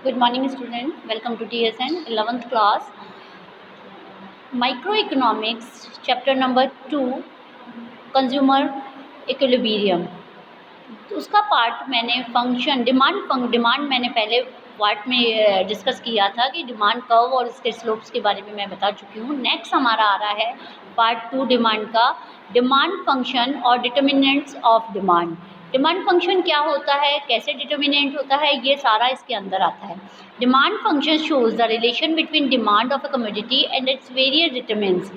Good morning, student. Welcome to TSN 11th class. Microeconomics, chapter number 2, Consumer Equilibrium. उसका part मैंने function demand मैंने पहले part में discuss किया था कि डिमांड कर्व और इसके स्लोप्स के बारे में मैं बता चुकी हूँ. नेक्स्ट हमारा आ रहा है पार्ट 2 डिमांड का, डिमांड फंक्शन और determinants of demand. Demand function क्या होता है, कैसे डिटर्मिनेंट होता है, ये सारा इसके अंदर आता है. Demand function shows the relation between demand of a commodity and its various determinants.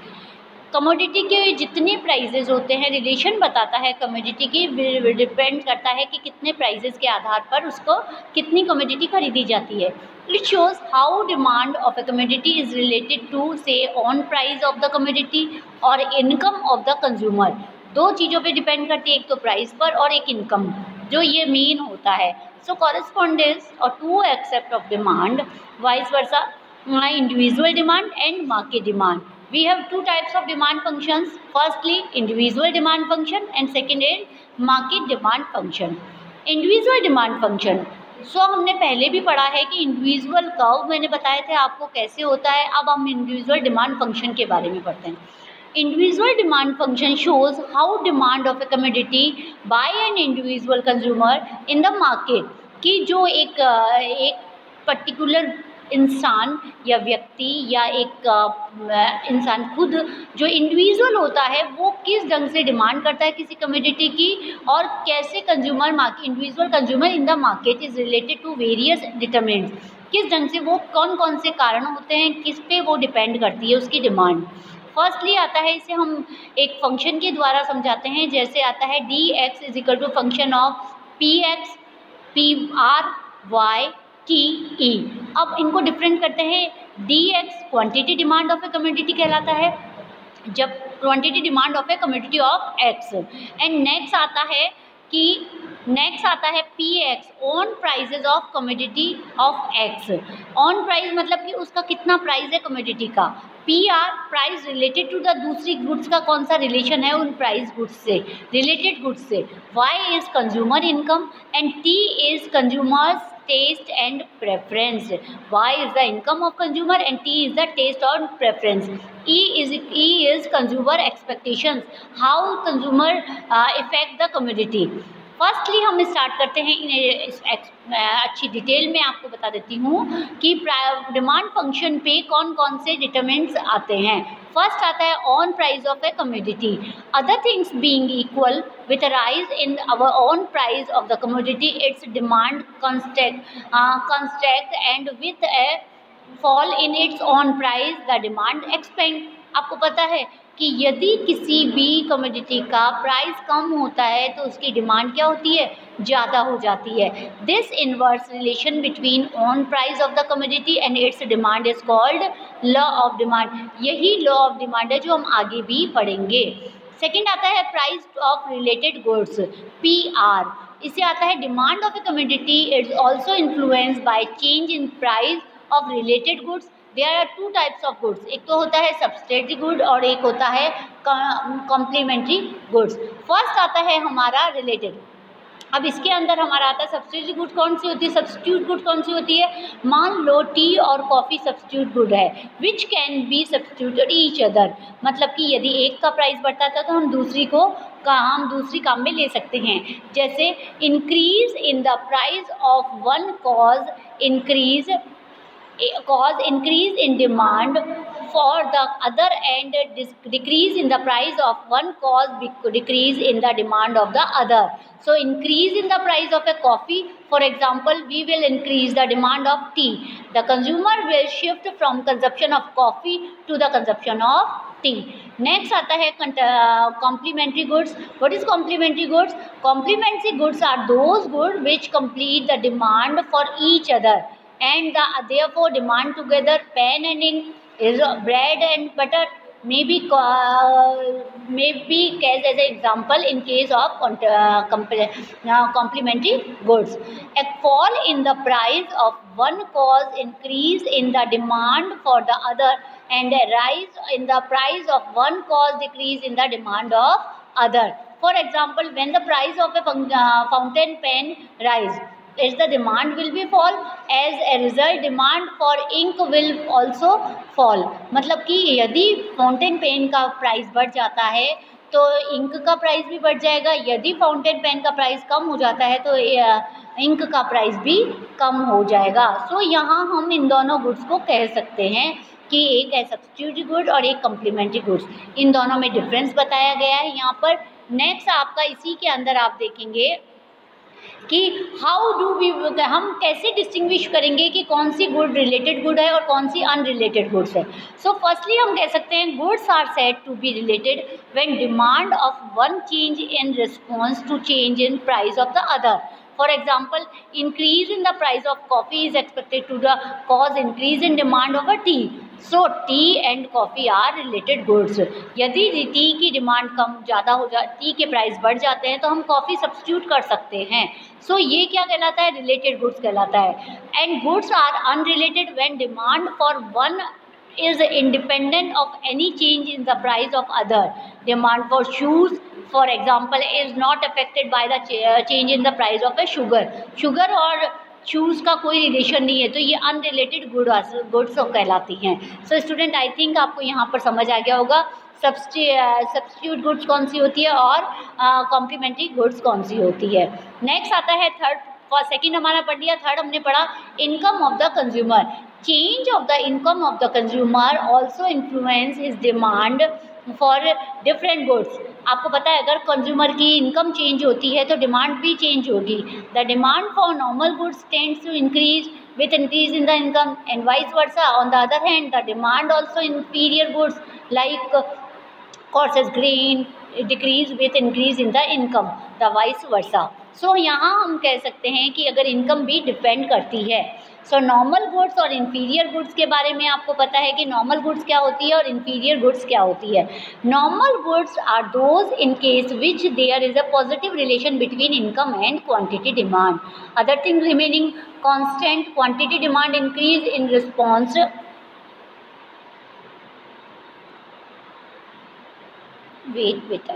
Commodity के जितने प्राइजेज होते हैं, रिलेशन बताता है कमोडिटी की, डिपेंड करता है कि कितने प्राइजेज के आधार पर उसको कितनी कमोडिटी खरीदी जाती है. It shows how demand of a commodity is related to से on price of the commodity और इनकम ऑफ द कंज्यूमर. दो चीज़ों पे डिपेंड करती है, एक तो प्राइस पर और एक इनकम, जो ये मेन होता है. सो कॉरेस्पॉन्डेंस और to except of demand, vice versa, individual demand and market demand. We have two types of demand functions. Firstly, individual demand function and second is market demand function. Individual demand function. हमने पहले भी पढ़ा है कि individual curve मैंने बताए थे आपको कैसे होता है. अब हम इंडिविजुअल डिमांड फंक्शन के बारे में पढ़ते हैं. Individual demand function shows how demand of a commodity by an individual consumer in the market, कि जो एक पर्टिकुलर इंसान या व्यक्ति या एक इंसान खुद जो इंडिविजुअल होता है वो किस ढंग से डिमांड करता है किसी कमोडिटी की, और कैसे consumer individual consumer in the market is related to various determinants. किस ढंग से वो कौन कौन से कारण होते हैं, किस पे वो डिपेंड करती है उसकी डिमांड. फर्स्टली आता है, इसे हम एक फंक्शन के द्वारा समझाते हैं. जैसे आता है d x is equal to function of p x p r y t e. अब इनको डिफरेंट करते हैं. D x quantity demand of a commodity कहलाता है, जब quantity demand of a commodity of x. And next आता है p x on prices of commodity of x. On price मतलब कि उसका कितना प्राइस है कमोडिटी का. P r price related to the दूसरी गुड्स का कौन सा रिलेशन है उन प्राइस गुड्स से, रिलेटेड गुड्स से. Y is consumer income and t is consumers taste and preference. Y is the income of consumer and T is the taste or preference. E is consumer expectations, how consumer affect the commodity. Firstly हम start करते हैं अच्छी detail में आपको बता देती हूँ कि डिमांड फंक्शन पे कौन कौन से डिटरमिनेंट्स आते हैं. फर्स्ट आता है on price of a commodity. Other things being equal with a rise in our own price of the commodity, its demand constract and with a fall in its own price the demand expand. आपको पता है कि यदि किसी भी commodity का price कम होता है तो उसकी डिमांड क्या होती है, ज़्यादा हो जाती है. This inverse relation between on price of the commodity and its demand is called law of demand. यही लॉ ऑफ डिमांड है जो हम आगे भी पढ़ेंगे. सेकेंड आता है price of related goods, p r. इससे आता है demand of a commodity is also influenced by change in price of related goods. There are two types of goods, एक तो होता है सब्सिडरी गुड और एक होता है कॉम्प्लीमेंट्री गुड्स. फर्स्ट आता है हमारा रिलेटेड. अब इसके अंदर हमारा आता है सब्सिट्यूट गुड कौन सी होती है, सब्सिट्यूट गुड कौन सी होती है. मान लो टी और कॉफ़ी सब्सिट्यूट गुड है, which can be substituted each other. मतलब कि यदि एक का प्राइस बढ़ता था तो हम दूसरी काम में ले सकते हैं. जैसे increase in the price of one cause increase in demand for the other and decrease in the price of one cause decrease in the demand of the other. So increase in the price of a coffee, for example, we will increase the demand of tea. The consumer will shift from consumption of coffee to the consumption of tea. Next आता है complementary goods. What is complementary goods? Complementary goods are those goods which complete the demand for each other and therefore demand together. Pen and ink is bread and butter may be cast as an example in case of complementary goods. A fall in the price of one cause increase in the demand for the other, and a rise in the price of one cause decrease in the demand of other. For example, when the price of a fountain pen rise, as the demand will be fall, as a result demand for ink will also fall। मतलब कि यदि fountain pen का price बढ़ जाता है तो ink का price भी बढ़ जाएगा, यदि फाउंटेन पेन का प्राइस कम हो जाता है तो इंक का प्राइस भी कम हो जाएगा। सो यहाँ हम इन दोनों गुड्स को कह सकते हैं कि एक है सब्स्टिट्यूट गुड और एक कम्प्लीमेंट्री गुड्स, इन दोनों में डिफरेंस बताया गया है यहाँ पर। नेक्स्ट आपका इसी के अंदर आप देखेंगे कि हाउ डू वी, हम कैसे डिस्टिंग्विश करेंगे कि कौन सी गुड रिलेटेड गुड है और कौन सी अनरिलेटेड गुड्स है। सो फर्स्टली हम कह सकते हैं goods are said to be related when demand of one change in response to change in price of the other. For example, increase in the price of coffee is expected to cause increase in demand of a tea. So tea and coffee are related goods. यदि T की demand कम ज़्यादा हो जा, T के price बढ़ जाते हैं तो हम कॉफ़ी सब्स्टिट्यूट कर सकते हैं। सो ये क्या कहलाता है, रिलेटेड गुड्स कहलाता है। And goods are unrelated when demand for one is independent of any change in the price of other. Demand for shoes, for example, is not affected by the change in the price of a sugar. Sugar और shoes का कोई relation नहीं है, तो ये unrelated goods कहलाती हैं। So student, I think आपको यहाँ पर समझ आ गया होगा सब्स्टिट्यूट गुड्स कौन सी होती है और कॉम्प्लीमेंट्री गुड्स कौन सी होती है। नेक्स्ट आता है थर्ड, सेकेंड हमारा पढ़ लिया, थर्ड हमने पढ़ा income of the consumer. Change of the income of the consumer also influence his demand for different goods. आपको पता है अगर कंज्यूमर की इनकम चेंज होती है तो डिमांड भी चेंज होगी। The demand for normal goods tends to increase with increase in the income and vice versa. On the other hand, the demand also inferior goods like courses grain decrease with increase in the income, the vice versa. So यहाँ हम कह सकते हैं कि अगर income भी depend करती है। सो नॉर्मल गुड्स और इन्फीरियर गुड्स के बारे में आपको पता है कि नॉर्मल गुड्स क्या होती है और इन्फीरियर गुड्स क्या होती है। Normal goods are those in case which there is a positive relation between income and quantity demand. Other thing remaining constant, quantity demand increase in response wait